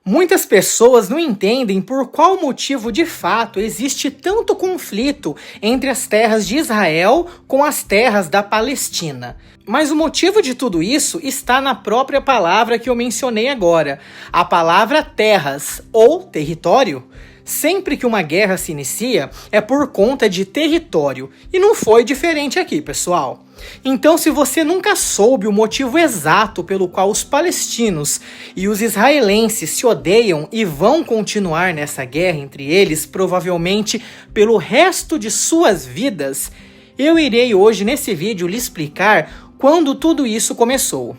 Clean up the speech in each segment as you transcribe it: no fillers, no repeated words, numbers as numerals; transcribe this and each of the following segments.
Muitas pessoas não entendem por qual motivo de fato existe tanto conflito entre as terras de Israel com as terras da Palestina. Mas o motivo de tudo isso está na própria palavra que eu mencionei agora, a palavra terras ou território. Sempre que uma guerra se inicia, é por conta de território, e não foi diferente aqui, pessoal. Então, se você nunca soube o motivo exato pelo qual os palestinos e os israelenses se odeiam e vão continuar nessa guerra entre eles, provavelmente pelo resto de suas vidas, eu irei hoje nesse vídeo lhe explicar quando tudo isso começou.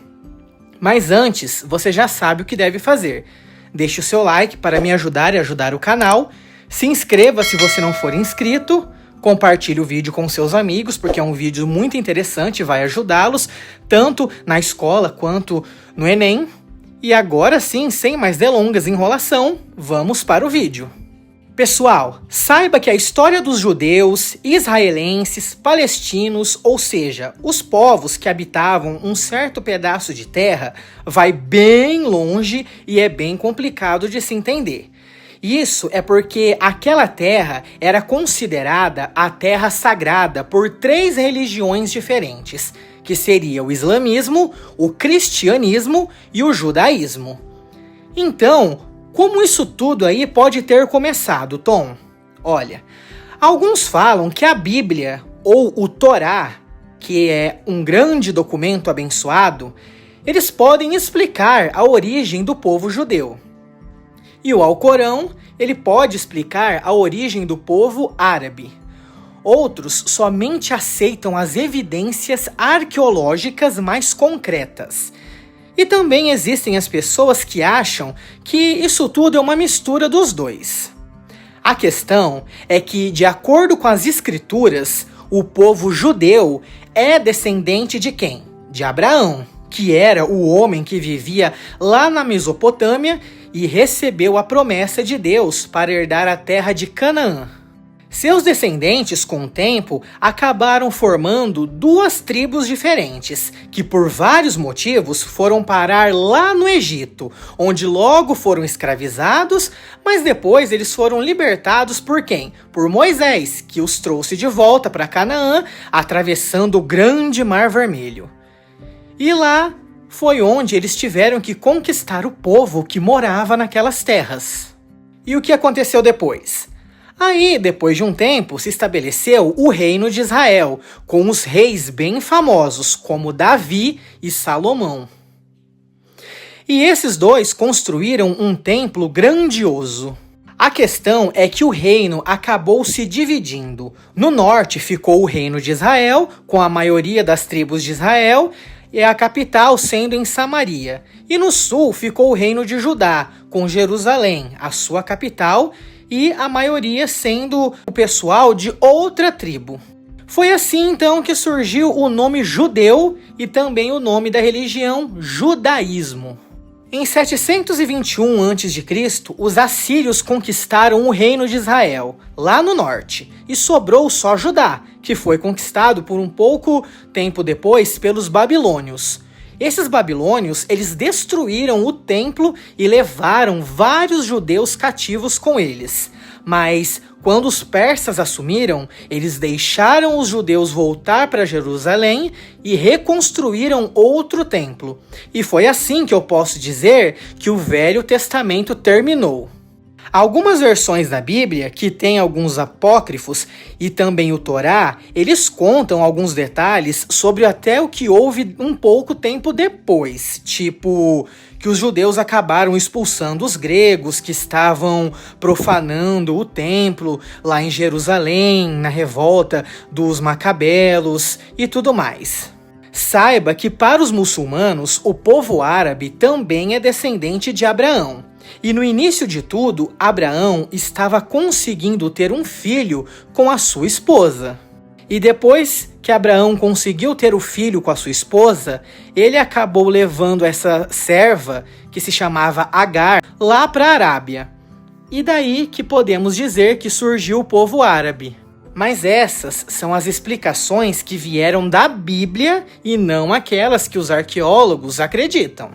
Mas antes, você já sabe o que deve fazer. Deixe o seu like para me ajudar e ajudar o canal. Se inscreva se você não for inscrito. Compartilhe o vídeo com seus amigos, porque é um vídeo muito interessante e vai ajudá-los, tanto na escola quanto no Enem. E agora sim, sem mais delongas e enrolação, vamos para o vídeo. Pessoal, saiba que a história dos judeus, israelenses, palestinos, ou seja, os povos que habitavam um certo pedaço de terra, vai bem longe e é bem complicado de se entender. Isso é porque aquela terra era considerada a terra sagrada por 3 religiões diferentes, que seria o islamismo, o cristianismo e o judaísmo. Então, como isso tudo aí pode ter começado, Tom? Olha, alguns falam que a Bíblia, ou o Torá, que é um grande documento abençoado, eles podem explicar a origem do povo judeu. E o Alcorão, ele pode explicar a origem do povo árabe. Outros somente aceitam as evidências arqueológicas mais concretas. E também existem as pessoas que acham que isso tudo é uma mistura dos dois. A questão é que, de acordo com as escrituras, o povo judeu é descendente de quem? De Abraão, que era o homem que vivia lá na Mesopotâmia e recebeu a promessa de Deus para herdar a terra de Canaã. Seus descendentes, com o tempo, acabaram formando 2 tribos diferentes, que por vários motivos foram parar lá no Egito, onde logo foram escravizados, mas depois eles foram libertados por quem? Por Moisés, que os trouxe de volta para Canaã, atravessando o grande Mar Vermelho. E lá foi onde eles tiveram que conquistar o povo que morava naquelas terras. E o que aconteceu depois? Aí, depois de um tempo, se estabeleceu o reino de Israel, com os reis bem famosos, como Davi e Salomão. E esses 2 construíram um templo grandioso. A questão é que o reino acabou se dividindo. No norte ficou o reino de Israel, com a maioria das tribos de Israel, e a capital sendo em Samaria. E no sul ficou o reino de Judá, com Jerusalém, a sua capital, e a maioria sendo o pessoal de outra tribo. Foi assim então que surgiu o nome judeu e também o nome da religião judaísmo. Em 721 a.C., os assírios conquistaram o reino de Israel, lá no norte, e sobrou só Judá, que foi conquistado por um pouco tempo depois pelos babilônios. Esses babilônios, eles destruíram o templo e levaram vários judeus cativos com eles. Mas, quando os persas assumiram, eles deixaram os judeus voltar para Jerusalém e reconstruíram outro templo. E foi assim que eu posso dizer que o Velho Testamento terminou. Algumas versões da Bíblia, que tem alguns apócrifos e também o Torá, eles contam alguns detalhes sobre até o que houve um pouco tempo depois, tipo que os judeus acabaram expulsando os gregos que estavam profanando o templo lá em Jerusalém, na revolta dos Macabelos e tudo mais. Saiba que para os muçulmanos, o povo árabe também é descendente de Abraão. E no início de tudo, Abraão estava conseguindo ter um filho com a sua esposa. E depois que Abraão conseguiu ter o filho com a sua esposa, ele acabou levando essa serva, que se chamava Agar, lá para a Arábia. E daí que podemos dizer que surgiu o povo árabe. Mas essas são as explicações que vieram da Bíblia e não aquelas que os arqueólogos acreditam.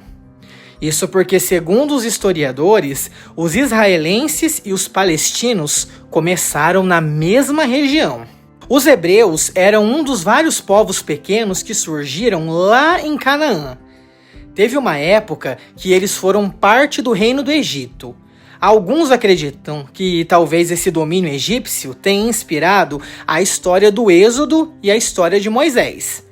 Isso porque, segundo os historiadores, os israelenses e os palestinos começaram na mesma região. Os hebreus eram um dos vários povos pequenos que surgiram lá em Canaã. Teve uma época que eles foram parte do reino do Egito. Alguns acreditam que talvez esse domínio egípcio tenha inspirado a história do Êxodo e a história de Moisés.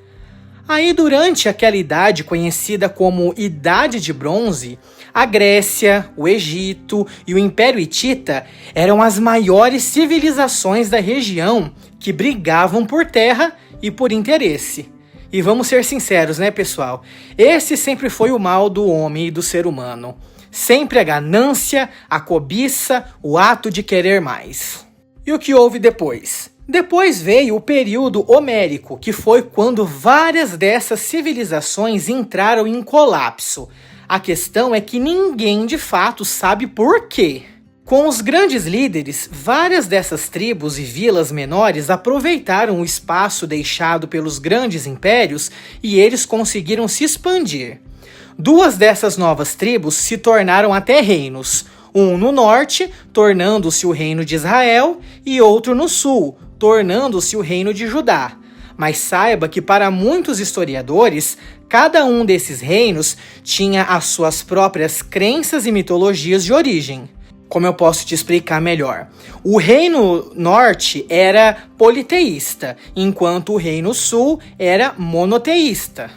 Aí, durante aquela idade conhecida como Idade de Bronze, a Grécia, o Egito e o Império Hitita eram as maiores civilizações da região que brigavam por terra e por interesse. E vamos ser sinceros, né, pessoal? Esse sempre foi o mal do homem e do ser humano. Sempre a ganância, a cobiça, o ato de querer mais. E o que houve depois? Depois veio o período homérico, que foi quando várias dessas civilizações entraram em colapso. A questão é que ninguém de fato sabe por quê. Com os grandes líderes, várias dessas tribos e vilas menores aproveitaram o espaço deixado pelos grandes impérios e eles conseguiram se expandir. Duas dessas novas tribos se tornaram até reinos, um no norte, tornando-se o reino de Israel, e outro no sul, tornando-se o reino de Judá. Mas saiba que para muitos historiadores, cada um desses reinos tinha as suas próprias crenças e mitologias de origem. Como eu posso te explicar melhor? O reino norte era politeísta, enquanto o reino sul era monoteísta.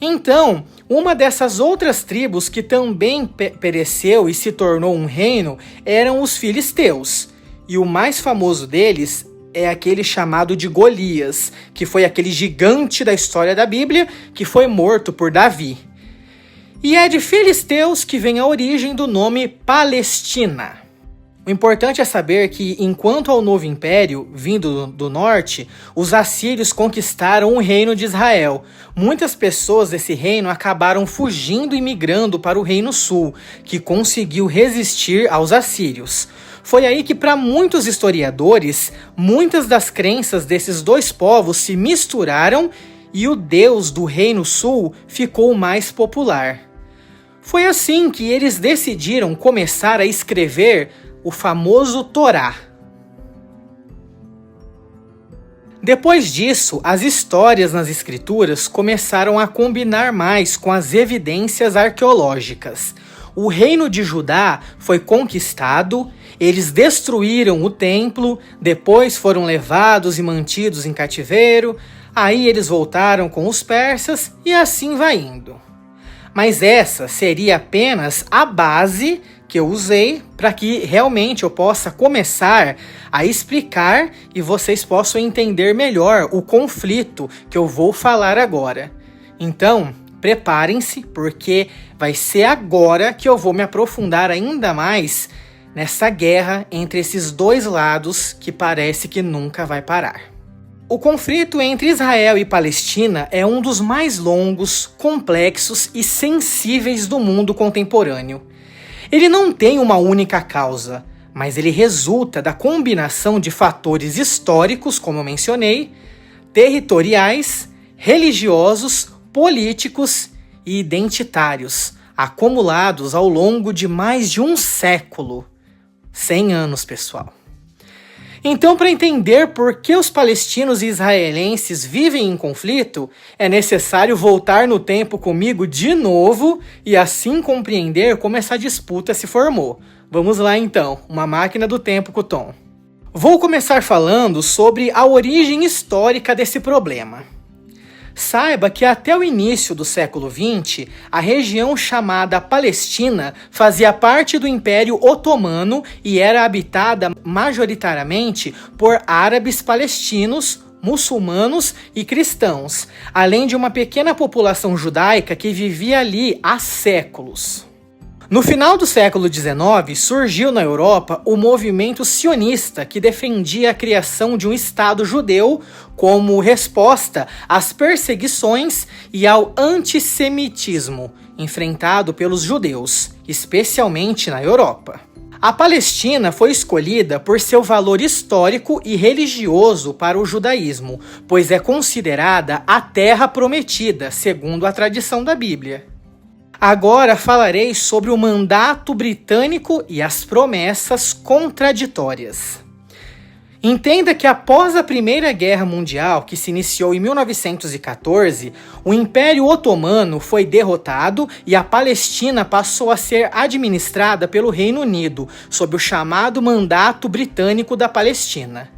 Então, uma dessas outras tribos que também pereceu e se tornou um reino eram os filisteus. E o mais famoso deles é aquele chamado de Golias, que foi aquele gigante da história da Bíblia que foi morto por Davi. E é de filisteus que vem a origem do nome Palestina. O importante é saber que, enquanto ao novo império, vindo do norte, os assírios conquistaram o reino de Israel. Muitas pessoas desse reino acabaram fugindo e migrando para o reino sul, que conseguiu resistir aos assírios. Foi aí que, para muitos historiadores, muitas das crenças desses dois povos se misturaram e o Deus do reino sul ficou mais popular. Foi assim que eles decidiram começar a escrever o famoso Torá. Depois disso, as histórias nas escrituras começaram a combinar mais com as evidências arqueológicas. O reino de Judá foi conquistado, eles destruíram o templo, depois foram levados e mantidos em cativeiro, aí eles voltaram com os persas e assim vai indo. Mas essa seria apenas a base que eu usei para que realmente eu possa começar a explicar e vocês possam entender melhor o conflito que eu vou falar agora. Então, preparem-se, porque vai ser agora que eu vou me aprofundar ainda mais nessa guerra entre esses dois lados que parece que nunca vai parar. O conflito entre Israel e Palestina é um dos mais longos, complexos e sensíveis do mundo contemporâneo. Ele não tem uma única causa, mas ele resulta da combinação de fatores históricos, como eu mencionei, territoriais, religiosos, políticos e identitários, acumulados ao longo de mais de um século. 100 anos, pessoal. Então, para entender por que os palestinos e israelenses vivem em conflito, é necessário voltar no tempo comigo de novo e assim compreender como essa disputa se formou. Vamos lá então, uma máquina do tempo com o Tom. Vou começar falando sobre a origem histórica desse problema. Saiba que até o início do século XX, a região chamada Palestina fazia parte do Império Otomano e era habitada majoritariamente por árabes palestinos, muçulmanos e cristãos, além de uma pequena população judaica que vivia ali há séculos. No final do século XIX, surgiu na Europa o movimento sionista que defendia a criação de um Estado judeu como resposta às perseguições e ao antissemitismo enfrentado pelos judeus, especialmente na Europa. A Palestina foi escolhida por seu valor histórico e religioso para o judaísmo, pois é considerada a terra prometida, segundo a tradição da Bíblia. Agora falarei sobre o mandato britânico e as promessas contraditórias. Entenda que após a Primeira Guerra Mundial, que se iniciou em 1914, o Império Otomano foi derrotado e a Palestina passou a ser administrada pelo Reino Unido, sob o chamado Mandato Britânico da Palestina.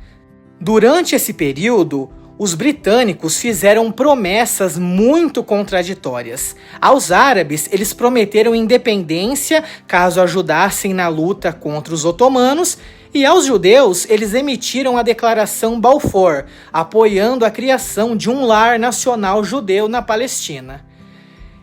Durante esse período, os britânicos fizeram promessas muito contraditórias. Aos árabes, eles prometeram independência caso ajudassem na luta contra os otomanos, e aos judeus, eles emitiram a Declaração Balfour, apoiando a criação de um lar nacional judeu na Palestina.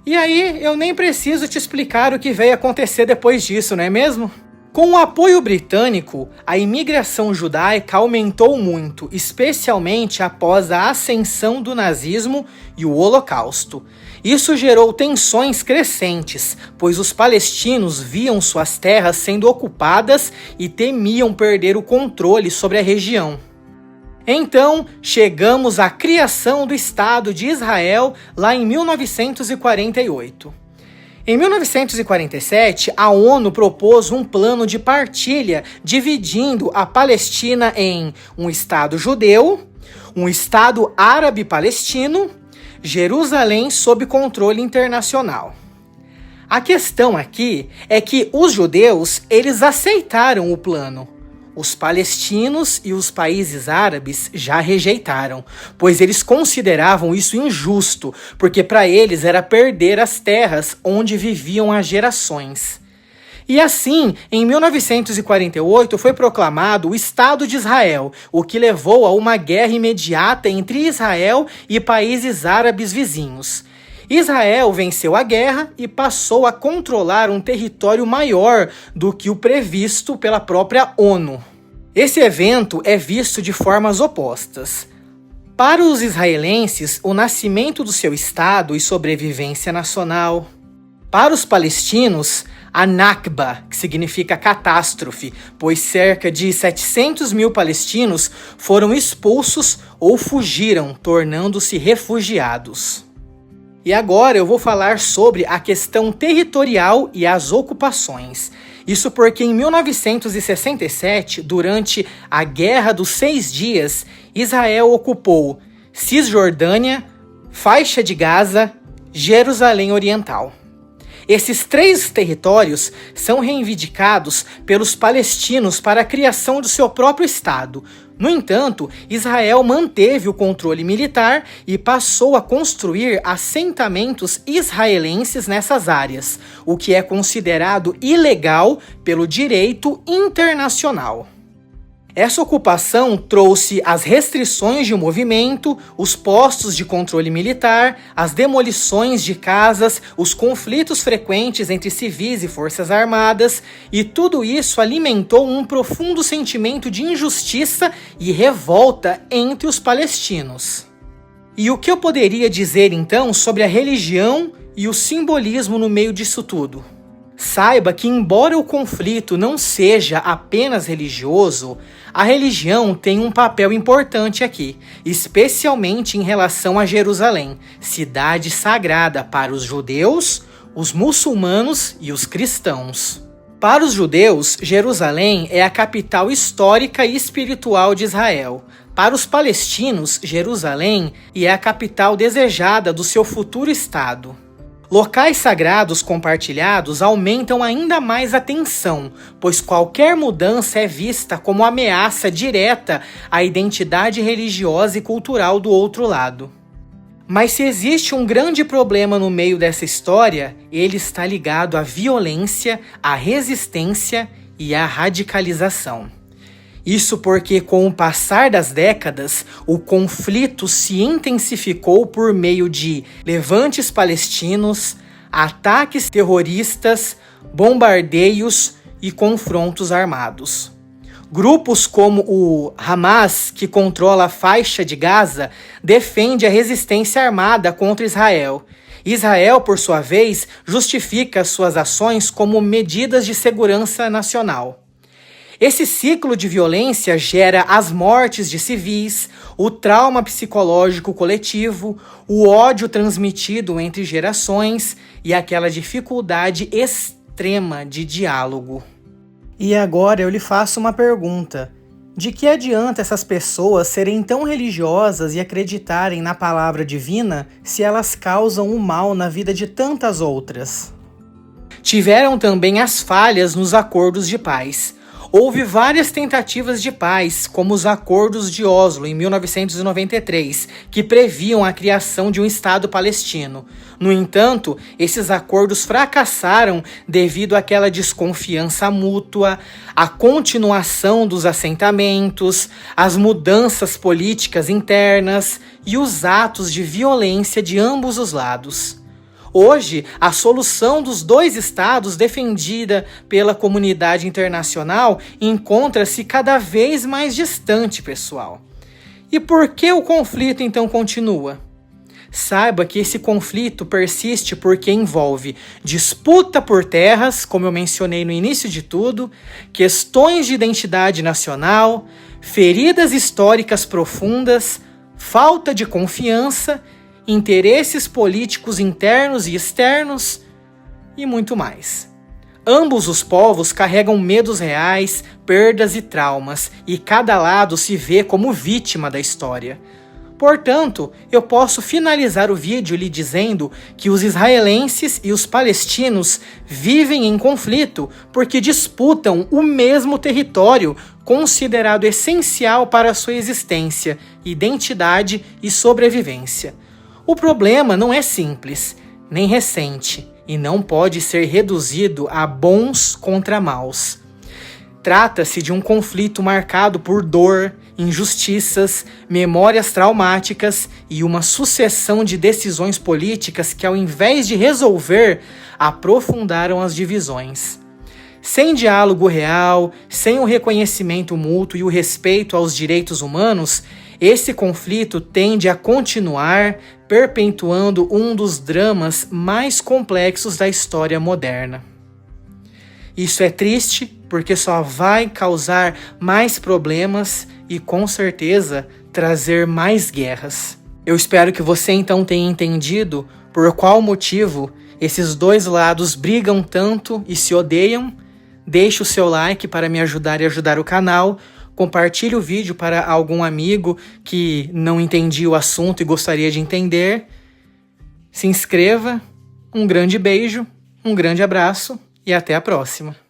E aí, eu nem preciso te explicar o que veio acontecer depois disso, não é mesmo? Com o apoio britânico, a imigração judaica aumentou muito, especialmente após a ascensão do nazismo e o Holocausto. Isso gerou tensões crescentes, pois os palestinos viam suas terras sendo ocupadas e temiam perder o controle sobre a região. Então, chegamos à criação do Estado de Israel lá em 1948. Em 1947, a ONU propôs um plano de partilha dividindo a Palestina em um Estado judeu, um Estado árabe-palestino, Jerusalém sob controle internacional. A questão aqui é que os judeus, eles aceitaram o plano. Os palestinos e os países árabes já rejeitaram, pois eles consideravam isso injusto, porque para eles era perder as terras onde viviam há gerações. E assim, em 1948 foi proclamado o Estado de Israel, o que levou a uma guerra imediata entre Israel e países árabes vizinhos. Israel venceu a guerra e passou a controlar um território maior do que o previsto pela própria ONU. Esse evento é visto de formas opostas. Para os israelenses, o nascimento do seu Estado e sobrevivência nacional. Para os palestinos, a Nakba, que significa catástrofe, pois cerca de 700 mil palestinos foram expulsos ou fugiram, tornando-se refugiados. E agora eu vou falar sobre a questão territorial e as ocupações. Isso porque em 1967, durante a Guerra dos 6 Dias, Israel ocupou Cisjordânia, Faixa de Gaza, Jerusalém Oriental. Esses 3 territórios são reivindicados pelos palestinos para a criação do seu próprio Estado. No entanto, Israel manteve o controle militar e passou a construir assentamentos israelenses nessas áreas, o que é considerado ilegal pelo direito internacional. Essa ocupação trouxe as restrições de movimento, os postos de controle militar, as demolições de casas, os conflitos frequentes entre civis e forças armadas, e tudo isso alimentou um profundo sentimento de injustiça e revolta entre os palestinos. E o que eu poderia dizer então sobre a religião e o simbolismo no meio disso tudo? Saiba que, embora o conflito não seja apenas religioso, a religião tem um papel importante aqui, especialmente em relação a Jerusalém, cidade sagrada para os judeus, os muçulmanos e os cristãos. Para os judeus, Jerusalém é a capital histórica e espiritual de Israel. Para os palestinos, Jerusalém é a capital desejada do seu futuro Estado. Locais sagrados compartilhados aumentam ainda mais a tensão, pois qualquer mudança é vista como ameaça direta à identidade religiosa e cultural do outro lado. Mas se existe um grande problema no meio dessa história, ele está ligado à violência, à resistência e à radicalização. Isso porque, com o passar das décadas, o conflito se intensificou por meio de levantes palestinos, ataques terroristas, bombardeios e confrontos armados. Grupos como o Hamas, que controla a faixa de Gaza, defende a resistência armada contra Israel. Israel, por sua vez, justifica suas ações como medidas de segurança nacional. Esse ciclo de violência gera as mortes de civis, o trauma psicológico coletivo, o ódio transmitido entre gerações e aquela dificuldade extrema de diálogo. E agora eu lhe faço uma pergunta. De que adianta essas pessoas serem tão religiosas e acreditarem na palavra divina se elas causam o mal na vida de tantas outras? Tiveram também as falhas nos acordos de paz. Houve várias tentativas de paz, como os Acordos de Oslo, em 1993, que previam a criação de um Estado palestino. No entanto, esses acordos fracassaram devido àquela desconfiança mútua, à continuação dos assentamentos, às mudanças políticas internas e os atos de violência de ambos os lados. Hoje, a solução dos dois estados defendida pela comunidade internacional encontra-se cada vez mais distante, pessoal. E por que o conflito então continua? Saiba que esse conflito persiste porque envolve disputa por terras, como eu mencionei no início de tudo, questões de identidade nacional, feridas históricas profundas, falta de confiança, interesses políticos internos e externos e muito mais. Ambos os povos carregam medos reais, perdas e traumas, e cada lado se vê como vítima da história. Portanto, eu posso finalizar o vídeo lhe dizendo que os israelenses e os palestinos vivem em conflito porque disputam o mesmo território considerado essencial para a sua existência, identidade e sobrevivência. O problema não é simples, nem recente, e não pode ser reduzido a bons contra maus. Trata-se de um conflito marcado por dor, injustiças, memórias traumáticas e uma sucessão de decisões políticas que, ao invés de resolver, aprofundaram as divisões. Sem diálogo real, sem o reconhecimento mútuo e o respeito aos direitos humanos, esse conflito tende a continuar, perpetuando um dos dramas mais complexos da história moderna. Isso é triste porque só vai causar mais problemas e, com certeza, trazer mais guerras. Eu espero que você então tenha entendido por qual motivo esses dois lados brigam tanto e se odeiam. Deixe o seu like para me ajudar e ajudar o canal. Compartilhe o vídeo para algum amigo que não entendia o assunto e gostaria de entender. Se inscreva. Um grande beijo, um grande abraço e até a próxima.